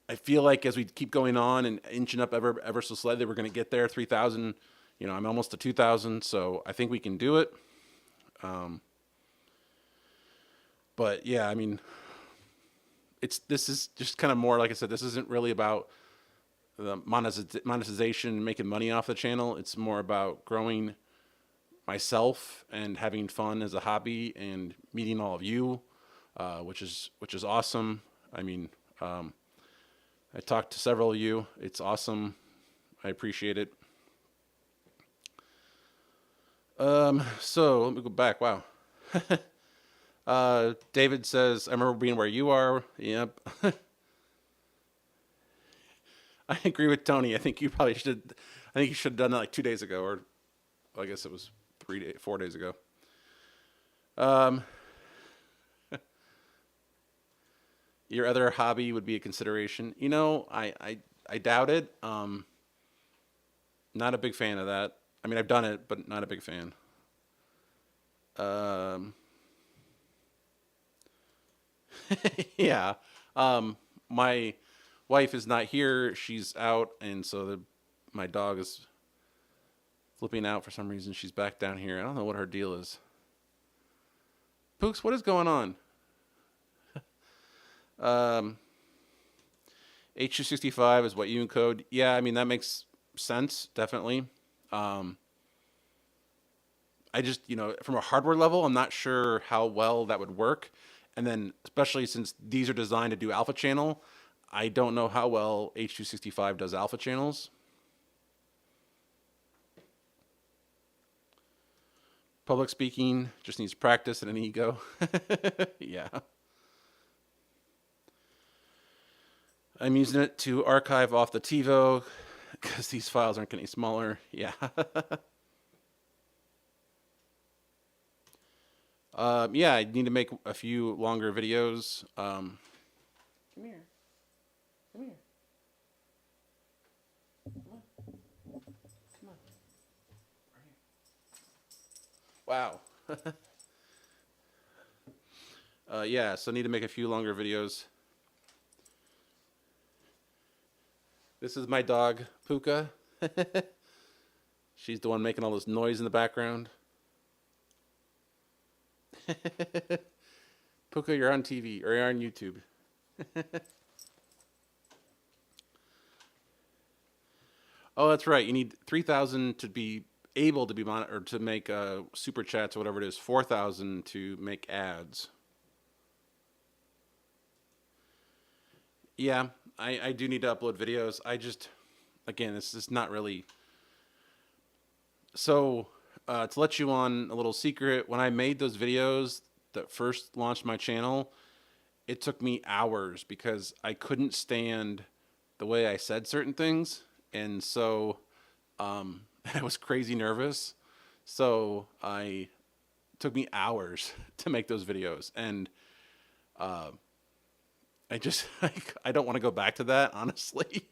I feel like as we keep going on and inching up ever so slightly, we're going to get there. 3,000. I'm almost to 2,000, so I think we can do it. But yeah, I mean, this is just kind of more, like I said, this isn't really about the monetization, making money off the channel. It's more about growing myself and having fun as a hobby and meeting all of you, which is awesome. I mean, I talked to several of you. It's awesome. I appreciate it. So let me go back. Wow. David says, I remember being where you are. Yep. I agree with Tony. I think you should have done that like 2 days ago, or well, I guess it was 4 days ago. Your other hobby would be a consideration. I doubt it. Not a big fan of that. I mean, I've done it, but not a big fan. Yeah. My wife is not here. She's out, and so my dog is flipping out for some reason. She's back down here. I don't know what her deal is. Pooks, what is going on? H265 is what you encode. Yeah, I mean, that makes sense, definitely. I just, from a hardware level, I'm not sure how well that would work. And then, especially since these are designed to do alpha channel, I don't know how well H.265 does alpha channels. Public speaking just needs practice and an ego. Yeah. I'm using it to archive off the TiVo because these files aren't getting smaller. Yeah. Yeah, I need to make a few longer videos. Come here. Come here. Come on. Come on. Right. Wow. Yeah, so I need to make a few longer videos. This is my dog, Puka. She's the one making all this noise in the background. Puka, you're on TV, or you're on YouTube. Oh, that's right. You need 3,000 to be able to be or to make super chats or whatever it is. 4,000 to make ads. Yeah, I do need to upload videos. I just, again, this is not really. So, to let you on a little secret, when I made those videos that first launched my channel, it took me hours because I couldn't stand the way I said certain things. And so I was crazy nervous. So it took me hours to make those videos. And I just, I don't want to go back to that, honestly.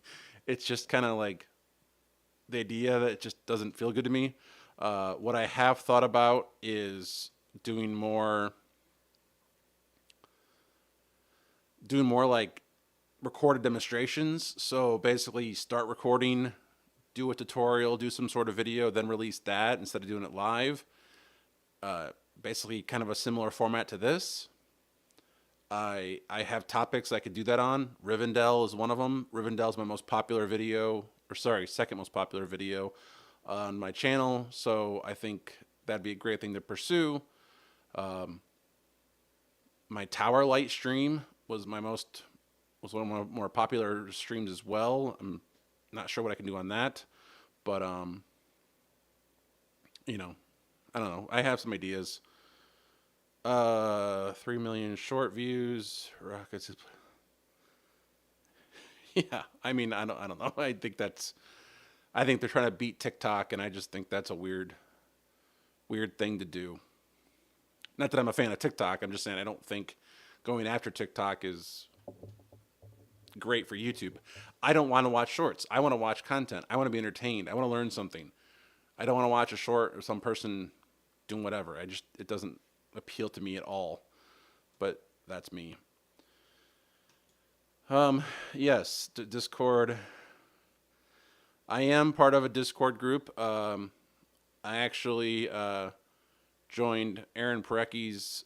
It's just kind of like the idea that it just doesn't feel good to me. What I have thought about is doing more like recorded demonstrations. So basically start recording, do a tutorial, do some sort of video, then release that instead of doing it live. Basically kind of a similar format to this. I have topics I could do that on. Rivendell is one of them. Rivendell is my most popular video, or sorry, second most popular video on my channel. So I think that'd be a great thing to pursue. My tower light stream was one of my more popular streams as well. I'm not sure what I can do on that, but you know, I don't know. I have some ideas. 3 million short views. Rockets. Yeah, I mean, I don't know. I think they're trying to beat TikTok, and I just think that's a weird thing to do. Not that I'm a fan of TikTok. I'm just saying I don't think going after TikTok is great for YouTube. I don't want to watch shorts. I want to watch content. I want to be entertained. I want to learn something. I don't want to watch a short of some person doing whatever. It doesn't appeal to me at all. But that's me. Yes, Discord. I am part of a Discord group. I actually joined Aaron Parecki's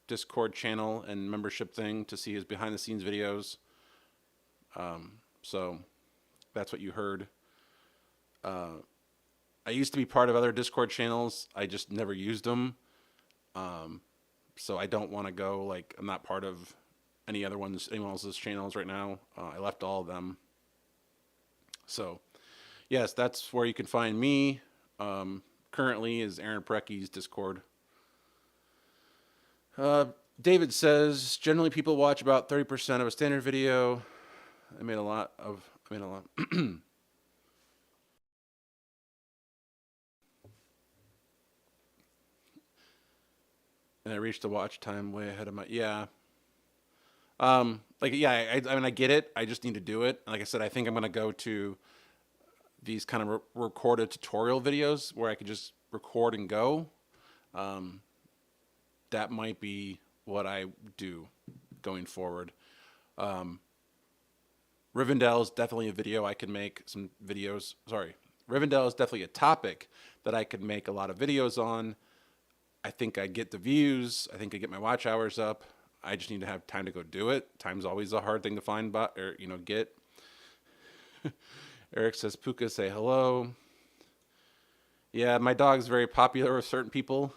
Discord channel and membership thing to see his behind the scenes videos. So that's what you heard. I used to be part of other Discord channels. I just never used them. So I don't want to go, like, I'm not part of anyone else's channels right now. I left all of them. So yes, that's where you can find me. Currently is Aaron Parecki's Discord. David says, generally people watch about 30% of a standard video. I made a lot. And I reached the watch time way ahead of my, yeah. Like, yeah, I mean, I get it. I just need to do it. Like I said, I think I'm going to go to these kind of recorded tutorial videos where I could just record and go. That might be what I do going forward. Rivendell is definitely a video I can make some videos. Sorry. Rivendell is definitely a topic that I could make a lot of videos on. I think I get the views. I think I get my watch hours up. I just need to have time to go do it. Time's always a hard thing to find, get. Eric says, Puka, say hello. Yeah, my dog's very popular with certain people.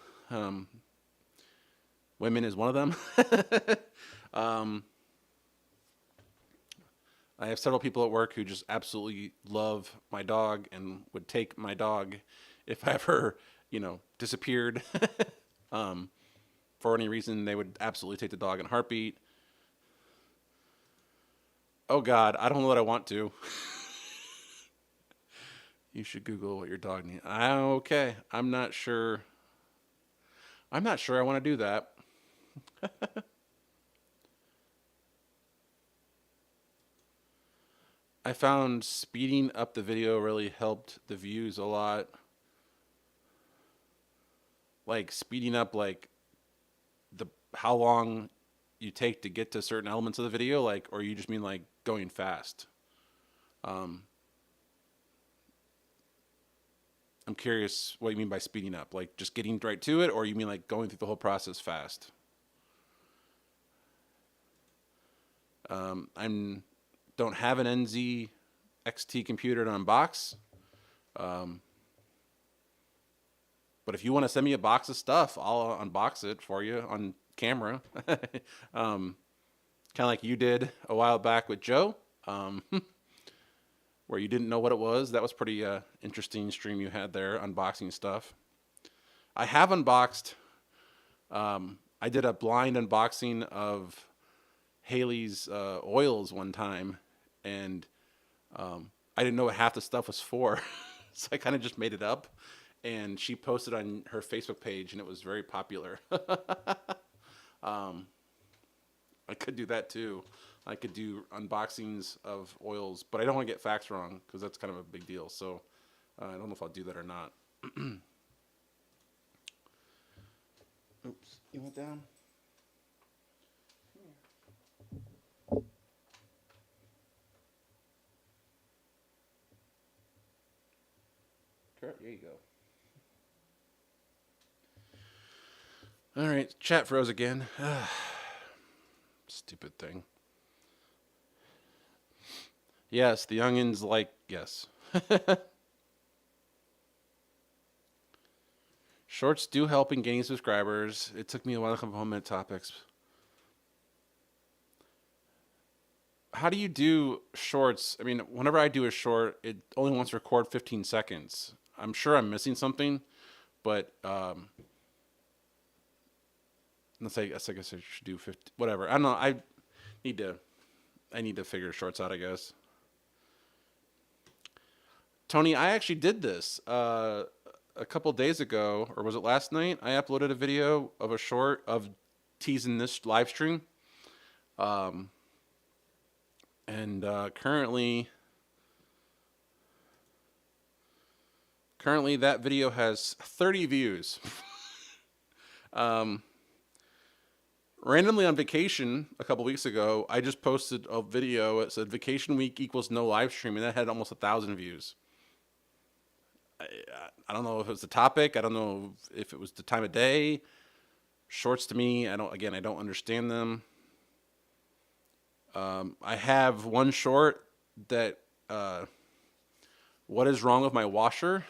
Women is one of them. um, I have several people at work who just absolutely love my dog and would take my dog if I ever, disappeared. um, for any reason, they would absolutely take the dog in a heartbeat. Oh God, I don't know that I want to. You should Google what your dog needs. Okay, I'm not sure. I'm not sure I want to do that. I found speeding up the video really helped the views a lot. Like speeding up like the how long you take to get to certain elements of the video, like, or you just mean like going fast. Um, I'm curious what you mean by speeding up, like just getting right to it, or you mean like going through the whole process fast. I'm don't have an NZ XT computer to unbox. Um, but if you want to send me a box of stuff, I'll unbox it for you on camera. Kind of like you did a while back with Joe, um, where you didn't know what it was. That was pretty interesting stream you had there, unboxing stuff. I have unboxed. I did a blind unboxing of Haley's oils one time, and I didn't know what half the stuff was for, so I kind of just made it up. And she posted on her Facebook page, and it was very popular. I could do that too. I could do unboxings of oils, but I don't want to get facts wrong because that's kind of a big deal. So I don't know if I'll do that or not. Oops, you went down? There you go. All right, chat froze again. Stupid thing. Yes, the youngins like, yes. Shorts do help in gaining subscribers. It took me a while to come home at topics. How do you do shorts? I mean, whenever I do a short, it only wants to record 15 seconds. I'm sure I'm missing something, but let's say, I guess I should do 50, whatever. I don't know. Need to, I need to figure shorts out, I guess. Tony, I actually did this a couple days ago, or was it last night? I uploaded a video of a short of teasing this live stream. And currently that video has 30 views. Randomly on vacation a couple weeks ago, I just posted a video. It said vacation week equals no live stream, and that had almost 1,000 views. I don't know if it was the topic. I don't know if it was the time of day. Shorts to me, I don't understand them. I have one short that, what is wrong with my washer?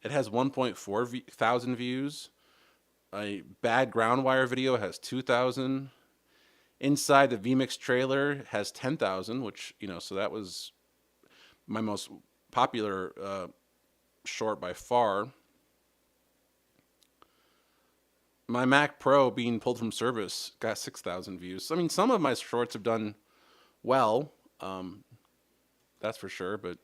It has 1.4 thousand views. A bad ground wire video has 2,000. Inside the VMix trailer has 10,000, which, so that was my most popular short by far. My Mac Pro being pulled from service got 6,000 views. So, I mean, some of my shorts have done well, that's for sure. But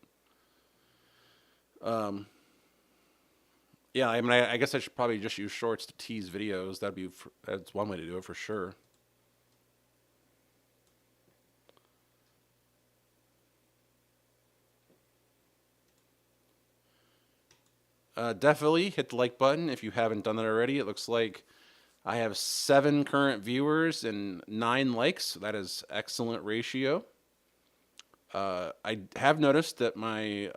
yeah, I mean, I guess I should probably just use shorts to tease videos. That's one way to do it for sure. Definitely hit the like button if you haven't done that already. It looks like I have 7 current viewers and 9 likes. That is excellent ratio. I have noticed that my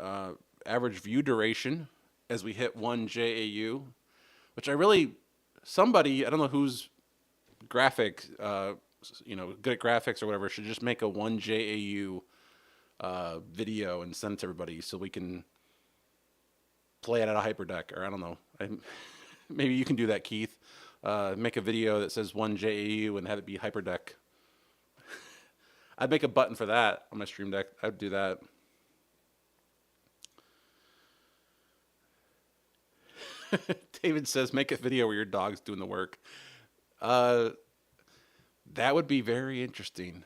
average view duration as we hit 1 JAU, which I don't know whose graphic, good at graphics or whatever, should just make a 1 JAU video and send it to everybody so we can play it at a hyperdeck, or I don't know. Maybe you can do that, Keith. make a video that says 1JAU and have it be hyperdeck. I'd make a button for that on my Stream Deck. I'd do that. David says, make a video where your dog's doing the work. That would be very interesting.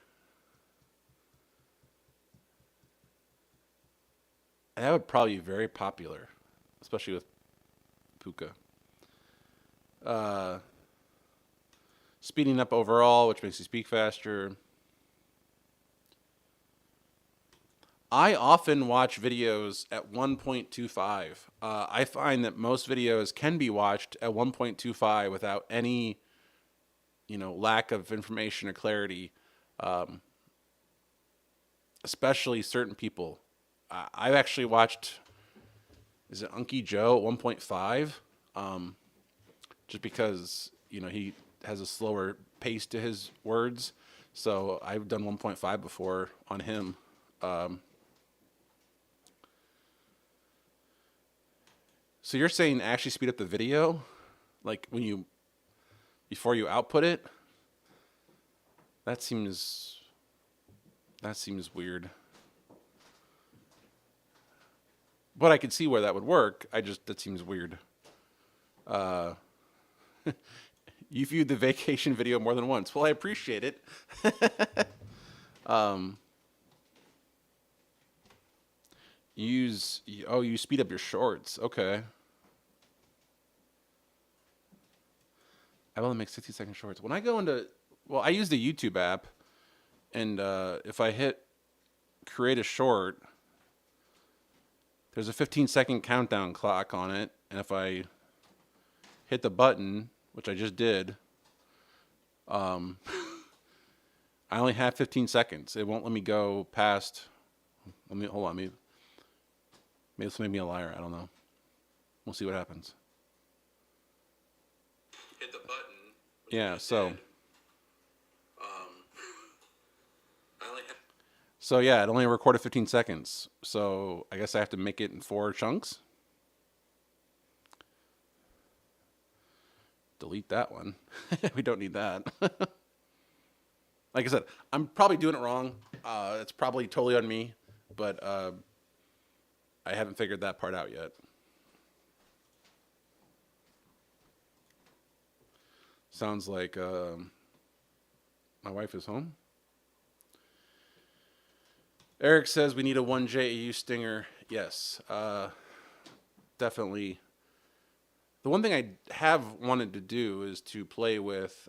And that would probably be very popular, especially with Puka. Speeding up overall, which makes you speak faster. I often watch videos at 1.25. I find that most videos can be watched at 1.25 without any, lack of information or clarity. Especially certain people. I've actually watched, is it Unky Joe at 1.5? Just because, he has a slower pace to his words. So I've done 1.5 before on him. So you're saying actually speed up the video, like before you output it? That seems weird. But I could see where that would work. That seems weird. You viewed the vacation video more than once. Well, I appreciate it. You speed up your shorts. Okay. I only make 60-second shorts. When I go into, I use the YouTube app, and if I hit create a short, there's a 15-second countdown clock on it, and if I hit the button, which I just did, I only have 15 seconds. It won't let me go past. Hold on. Maybe this will make me a liar. I don't know. We'll see what happens. Hit the button. Yeah. So. So yeah, it only recorded 15 seconds. So I guess I have to make it in 4 chunks. Delete that one. We don't need that. Like I said, I'm probably doing it wrong. It's probably totally on me, but I haven't figured that part out yet. Sounds like my wife is home. Eric says we need a 1JAU stinger. Yes, definitely. The one thing I have wanted to do is to play with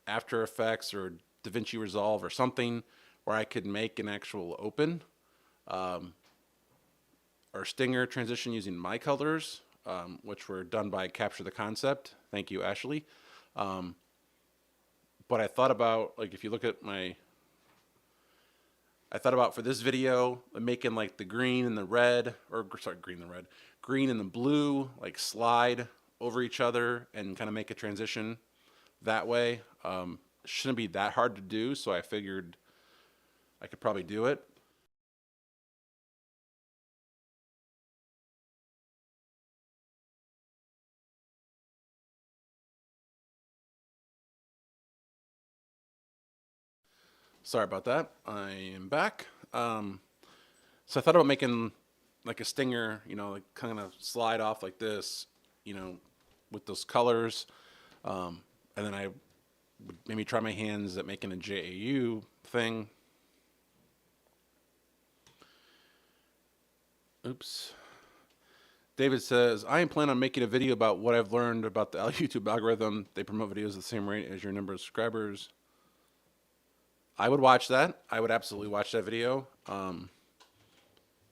After Effects or DaVinci Resolve or something where I could make an actual open or stinger transition using my colors, which were done by Capture the Concept. Thank you, Ashley. But I thought about, like, if you look at I thought about for this video, making like the green and the red, green and the blue, like slide over each other and kind of make a transition that way. Shouldn't be that hard to do, so I figured I could probably do it. Sorry about that. I am back. So I thought about making like a stinger, like kind of slide off like this, with those colors. And then I would maybe try my hands at making a JAU thing. Oops. David says, I am planning on making a video about what I've learned about the YouTube algorithm. They promote videos at the same rate as your number of subscribers. I would watch that. I would absolutely watch that video.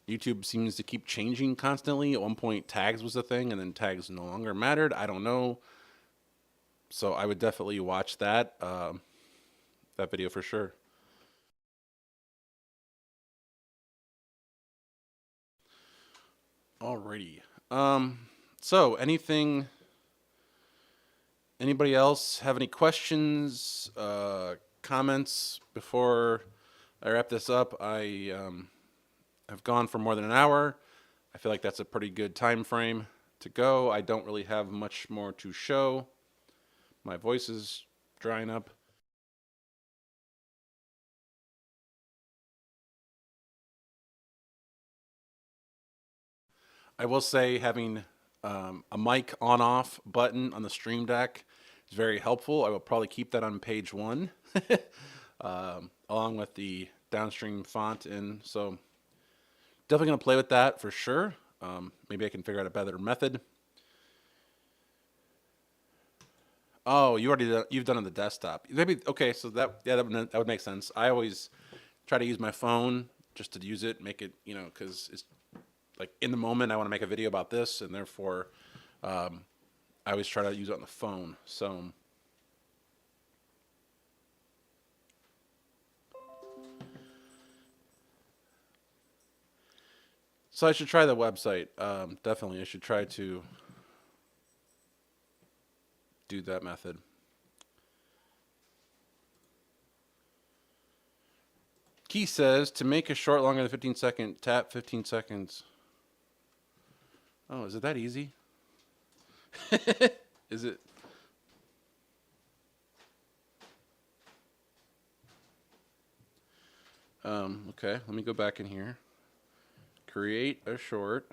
YouTube seems to keep changing constantly. At one point, tags was a thing, and then tags no longer mattered. I don't know. So I would definitely watch that video for sure. Alrighty. So anybody else have any questions, comments before I wrap this up? I have gone for more than an hour. I feel like that's a pretty good time frame to go. I don't really have much more to show. My voice is drying up. I will say having a mic on off button on the Stream Deck is very helpful. I will probably keep that on page 1 along with the downstream font. And so definitely going to play with that for sure. Maybe I can figure out a better method. Oh, you've done it on the desktop. Maybe okay. So that would make sense. I always try to use my phone just to use it, make it because it's like in the moment I want to make a video about this, and therefore I always try to use it on the phone. So I should try the website. Definitely, I should try to do that method. Key says to make a short longer than 15 second, tap 15 seconds. Oh, is it that easy? Is it? Okay, let me go back in here. Create a short.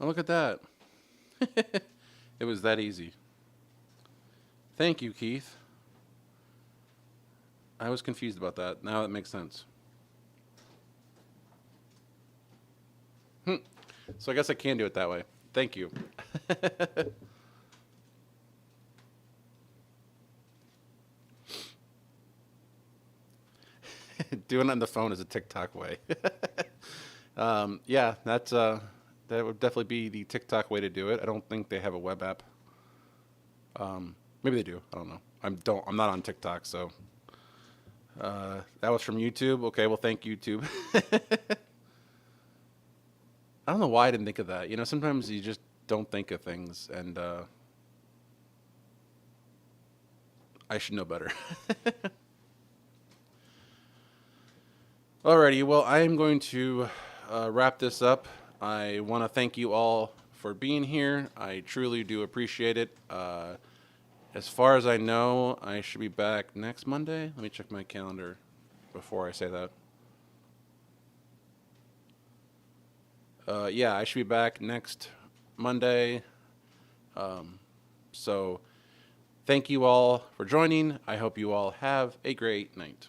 Oh, look at that. It was that easy. Thank you, Keith. I was confused about that. Now it makes sense. So I guess I can do it that way. Thank you. Doing it on the phone is a TikTok way. Yeah, that would definitely be the TikTok way to do it. I don't think they have a web app. Maybe they do. I don't know. I'm not on TikTok, so that was from YouTube. Okay, well, thank YouTube. I don't know why I didn't think of that. Sometimes you just don't think of things, and I should know better. Alrighty, well, I am going to wrap this up. I want to thank you all for being here. I truly do appreciate it. As far as I know, I should be back next Monday. Let me check my calendar before I say that. Yeah, I should be back next Monday. So thank you all for joining. I hope you all have a great night.